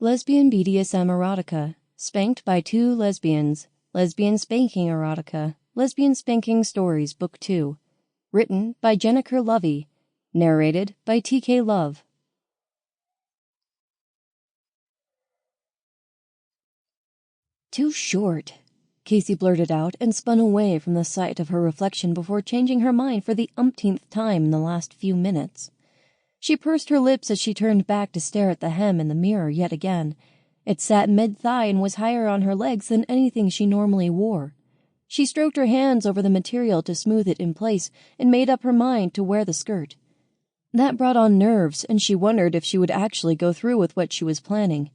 Lesbian BDSM Erotica, Spanked by Two Lesbians, Lesbian Spanking Erotica, Lesbian Spanking Stories Book 2, written by Jeniker Lovey, narrated by TK Love. Too short, Casey blurted out and spun away from the sight of her reflection before changing her mind for the umpteenth time in the last few minutes. She pursed her lips as she turned back to stare at the hem in the mirror yet again. It sat mid-thigh and was higher on her legs than anything she normally wore. She stroked her hands over the material to smooth it in place and made up her mind to wear the skirt. That brought on nerves, and she wondered if she would actually go through with what she was planning.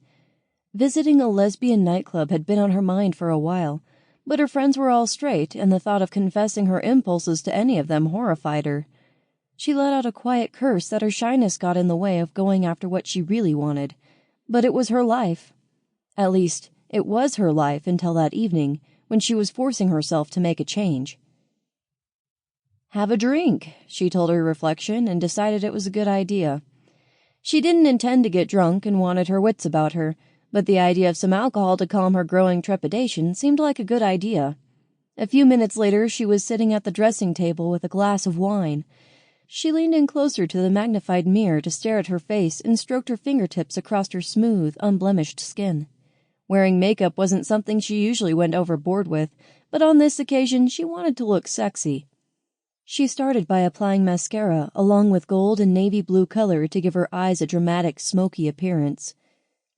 Visiting a lesbian nightclub had been on her mind for a while, but her friends were all straight, and the thought of confessing her impulses to any of them horrified her. She let out a quiet curse that her shyness got in the way of going after what she really wanted. But it was her life. At least, it was her life until that evening, when she was forcing herself to make a change. "Have a drink," she told her reflection, and decided it was a good idea. She didn't intend to get drunk and wanted her wits about her, but the idea of some alcohol to calm her growing trepidation seemed like a good idea. A few minutes later, she was sitting at the dressing table with a glass of wine. She leaned in closer to the magnified mirror to stare at her face and stroked her fingertips across her smooth, unblemished skin. Wearing makeup wasn't something she usually went overboard with, but on this occasion she wanted to look sexy. She started by applying mascara along with gold and navy blue color to give her eyes a dramatic, smoky appearance.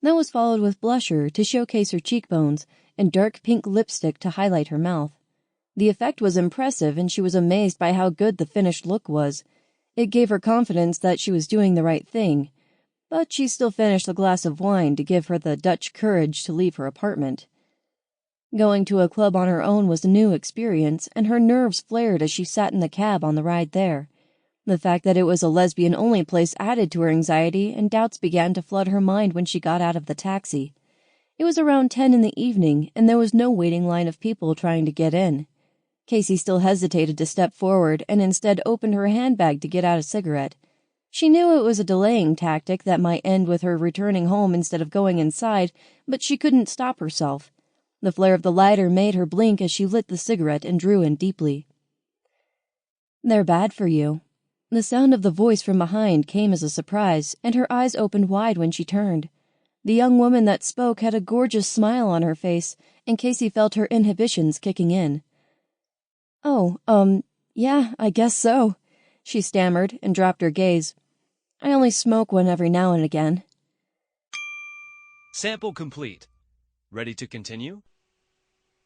That was followed with blusher to showcase her cheekbones and dark pink lipstick to highlight her mouth. The effect was impressive, and she was amazed by how good the finished look was. It gave her confidence that she was doing the right thing, but she still finished the glass of wine to give her the Dutch courage to leave her apartment. Going to a club on her own was a new experience, and her nerves flared as she sat in the cab on the ride there. The fact that it was a lesbian-only place added to her anxiety, and doubts began to flood her mind when she got out of the taxi. It was around 10 in the evening, and there was no waiting line of people trying to get in. Casey still hesitated to step forward and instead opened her handbag to get out a cigarette. She knew it was a delaying tactic that might end with her returning home instead of going inside, but she couldn't stop herself. The flare of the lighter made her blink as she lit the cigarette and drew in deeply. "They're bad for you." The sound of the voice from behind came as a surprise, and her eyes opened wide when she turned. The young woman that spoke had a gorgeous smile on her face, and Casey felt her inhibitions kicking in. "Oh, yeah, I guess so," she stammered and dropped her gaze. "I only smoke one every now and again." Sample complete. Ready to continue?